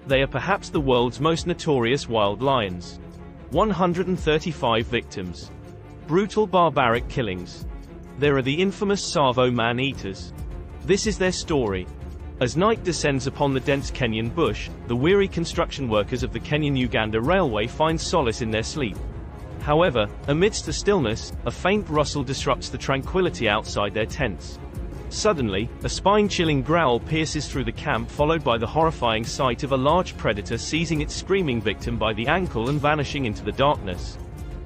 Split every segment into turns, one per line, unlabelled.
They are perhaps the world's most notorious wild lions. 135 victims. Brutal barbaric killings. There are the infamous Tsavo man-eaters. This is their story. As night descends upon the dense Kenyan bush, the weary construction workers of the Kenyan-Uganda Railway find solace in their sleep. However, amidst the stillness, a faint rustle disrupts the tranquility outside their tents. Suddenly, a spine-chilling growl pierces through the camp, followed by the horrifying sight of a large predator seizing its screaming victim by the ankle and vanishing into the darkness.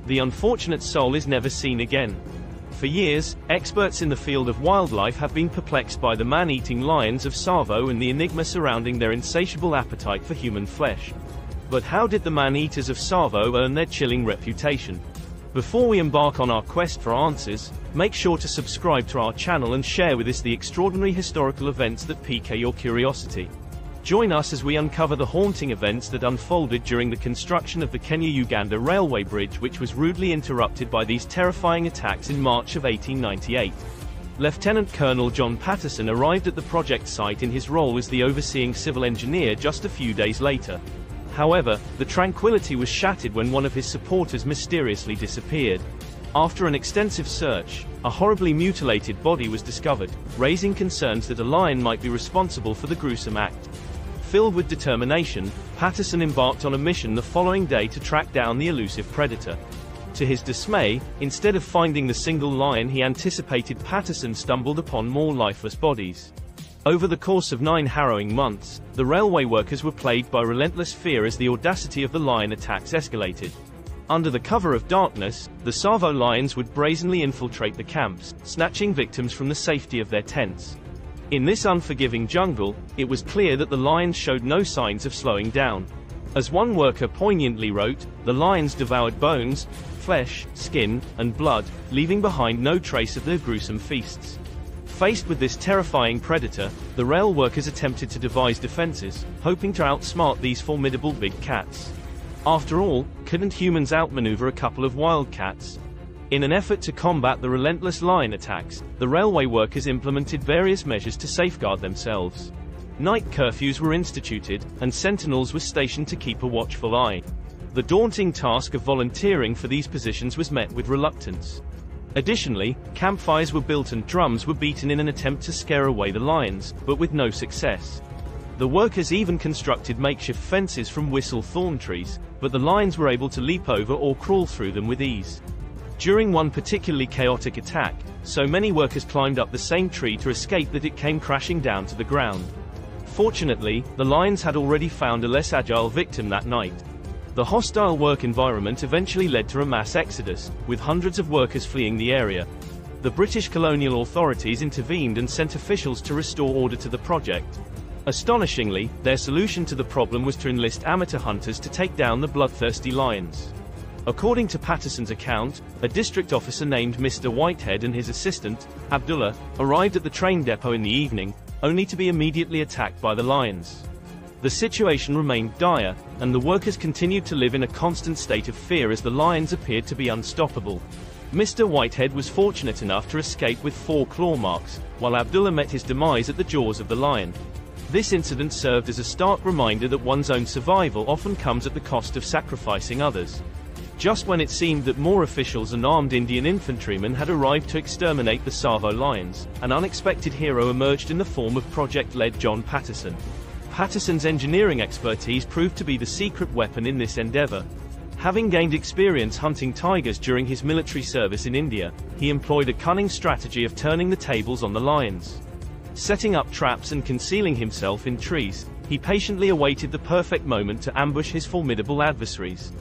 The unfortunate soul is never seen again. For years, experts in the field of wildlife have been perplexed by the man-eating lions of Tsavo and the enigma surrounding their insatiable appetite for human flesh. But how did the man-eaters of Tsavo earn their chilling reputation? Before we embark on our quest for answers, make sure to subscribe to our channel and share with us the extraordinary historical events that pique your curiosity. Join us as we uncover the haunting events that unfolded during the construction of the Kenya-Uganda Railway Bridge, which was rudely interrupted by these terrifying attacks in March of 1898. Lieutenant Colonel John Patterson arrived at the project site in his role as the overseeing civil engineer just a few days later. However, the tranquility was shattered when one of his supporters mysteriously disappeared. After an extensive search, a horribly mutilated body was discovered, raising concerns that a lion might be responsible for the gruesome act. Filled with determination, Patterson embarked on a mission the following day to track down the elusive predator. To his dismay, instead of finding the single lion he anticipated, Patterson stumbled upon more lifeless bodies. Over the course of 9 harrowing months, the railway workers were plagued by relentless fear as the audacity of the lion attacks escalated. Under the cover of darkness, the Tsavo lions would brazenly infiltrate the camps, snatching victims from the safety of their tents. In this unforgiving jungle, it was clear that the lions showed no signs of slowing down. As one worker poignantly wrote, the lions devoured bones, flesh, skin, and blood, leaving behind no trace of their gruesome feasts. Faced with this terrifying predator, the rail workers attempted to devise defenses, hoping to outsmart these formidable big cats. After all, couldn't humans outmaneuver a couple of wildcats? In an effort to combat the relentless lion attacks, the railway workers implemented various measures to safeguard themselves. Night curfews were instituted, and sentinels were stationed to keep a watchful eye. The daunting task of volunteering for these positions was met with reluctance. Additionally, campfires were built and drums were beaten in an attempt to scare away the lions, but with no success. The workers even constructed makeshift fences from whistle thorn trees, but the lions were able to leap over or crawl through them with ease. During one particularly chaotic attack, so many workers climbed up the same tree to escape that it came crashing down to the ground. Fortunately, the lions had already found a less agile victim that night. The hostile work environment eventually led to a mass exodus, with hundreds of workers fleeing the area. The British colonial authorities intervened and sent officials to restore order to the project. Astonishingly, their solution to the problem was to enlist amateur hunters to take down the bloodthirsty lions. According to Patterson's account, a district officer named Mr. Whitehead and his assistant, Abdullah, arrived at the train depot in the evening, only to be immediately attacked by the lions. The situation remained dire, and the workers continued to live in a constant state of fear as the lions appeared to be unstoppable. Mr. Whitehead was fortunate enough to escape with 4 claw marks, while Abdullah met his demise at the jaws of the lion. This incident served as a stark reminder that one's own survival often comes at the cost of sacrificing others. Just when it seemed that more officials and armed Indian infantrymen had arrived to exterminate the Tsavo lions, an unexpected hero emerged in the form of project-led John Patterson. Patterson's engineering expertise proved to be the secret weapon in this endeavor. Having gained experience hunting tigers during his military service in India, he employed a cunning strategy of turning the tables on the lions. Setting up traps and concealing himself in trees, he patiently awaited the perfect moment to ambush his formidable adversaries.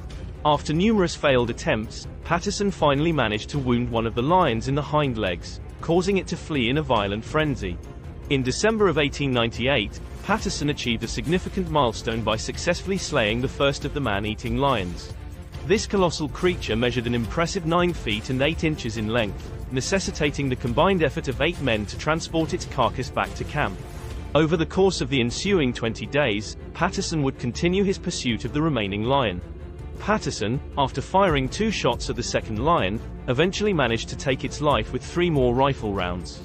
After numerous failed attempts, Patterson finally managed to wound one of the lions in the hind legs, causing it to flee in a violent frenzy. In December of 1898, Patterson achieved a significant milestone by successfully slaying the first of the man-eating lions. This colossal creature measured an impressive 9 feet and 8 inches in length, necessitating the combined effort of 8 men to transport its carcass back to camp. Over the course of the ensuing 20 days, Patterson would continue his pursuit of the remaining lion. Patterson, after firing 2 shots at the second lion, eventually managed to take its life with 3 more rifle rounds.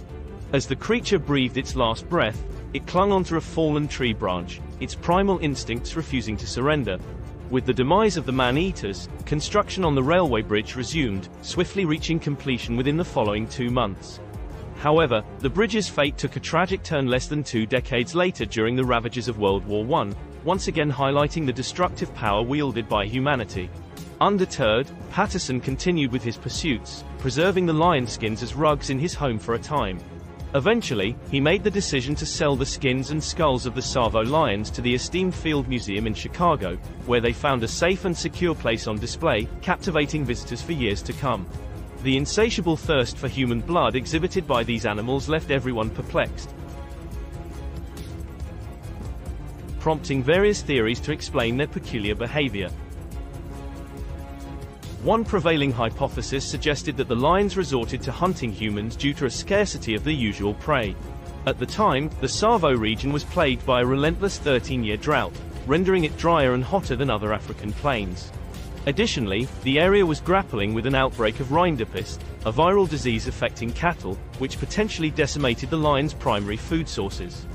As the creature breathed its last breath, It clung onto a fallen tree branch, its primal instincts refusing to surrender. With the demise of the man-eaters, construction on the railway bridge resumed, swiftly reaching completion within the following 2 months. However, the bridge's fate took a tragic turn less than 2 decades later during the ravages of World War I, once again highlighting the destructive power wielded by humanity. Undeterred, Patterson continued with his pursuits, preserving the lion skins as rugs in his home for a time. Eventually, he made the decision to sell the skins and skulls of the Tsavo lions to the esteemed Field Museum in Chicago, where they found a safe and secure place on display, captivating visitors for years to come. The insatiable thirst for human blood exhibited by these animals left everyone perplexed, prompting various theories to explain their peculiar behavior. One prevailing hypothesis suggested that the lions resorted to hunting humans due to a scarcity of the usual prey. At the time, the Tsavo region was plagued by a relentless 13-year drought, rendering it drier and hotter than other African plains. Additionally, the area was grappling with an outbreak of rinderpest, a viral disease affecting cattle, which potentially decimated the lions' primary food sources.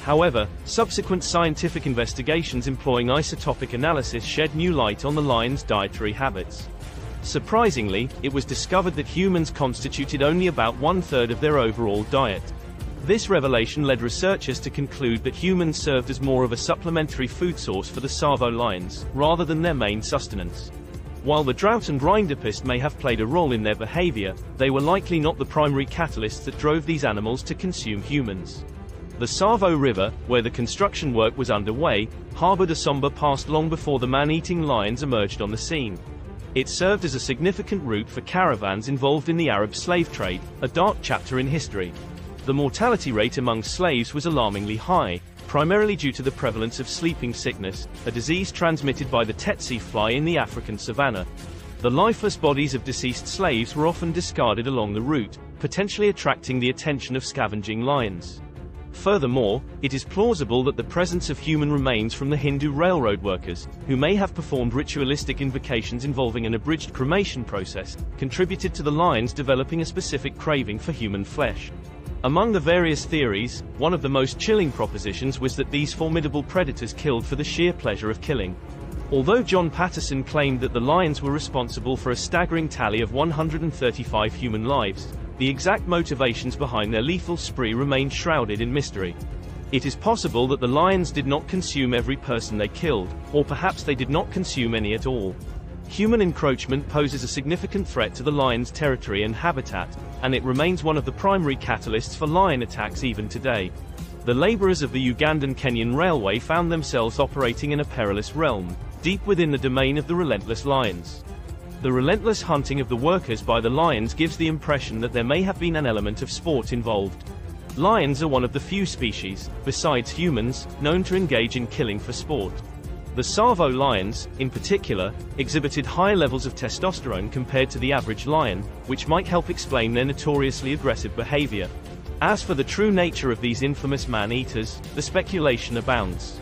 However, subsequent scientific investigations employing isotopic analysis shed new light on the lions' dietary habits. Surprisingly, it was discovered that humans constituted only about 1/3 of their overall diet. This revelation led researchers to conclude that humans served as more of a supplementary food source for the Tsavo lions, rather than their main sustenance. While the drought and rinderpest may have played a role in their behavior, they were likely not the primary catalysts that drove these animals to consume humans. The Tsavo River, where the construction work was underway, harbored a somber past long before the man-eating lions emerged on the scene. It served as a significant route for caravans involved in the Arab slave trade, a dark chapter in history. The mortality rate among slaves was alarmingly high, primarily due to the prevalence of sleeping sickness, a disease transmitted by the tsetse fly in the African savanna. The lifeless bodies of deceased slaves were often discarded along the route, potentially attracting the attention of scavenging lions. Furthermore, it is plausible that the presence of human remains from the Hindu railroad workers, who may have performed ritualistic invocations involving an abridged cremation process, contributed to the lions developing a specific craving for human flesh. Among the various theories, one of the most chilling propositions was that these formidable predators killed for the sheer pleasure of killing. Although John Patterson claimed that the lions were responsible for a staggering tally of 135 human lives, the exact motivations behind their lethal spree remain shrouded in mystery. It is possible that the lions did not consume every person they killed, or perhaps they did not consume any at all. Human encroachment poses a significant threat to the lion's territory and habitat, and it remains one of the primary catalysts for lion attacks even today. The laborers of the Ugandan-Kenyan railway found themselves operating in a perilous realm, deep within the domain of the relentless lions. The relentless hunting of the workers by the lions gives the impression that there may have been an element of sport involved. Lions are one of the few species, besides humans, known to engage in killing for sport. The Tsavo lions, in particular, exhibited higher levels of testosterone compared to the average lion, which might help explain their notoriously aggressive behavior. As for the true nature of these infamous man-eaters, the speculation abounds.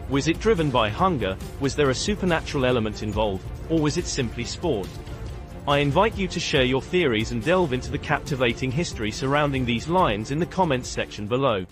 Was it driven by hunger? Was there a supernatural element involved? Or was it simply sport? I invite you to share your theories and delve into the captivating history surrounding these lions in the comments section below.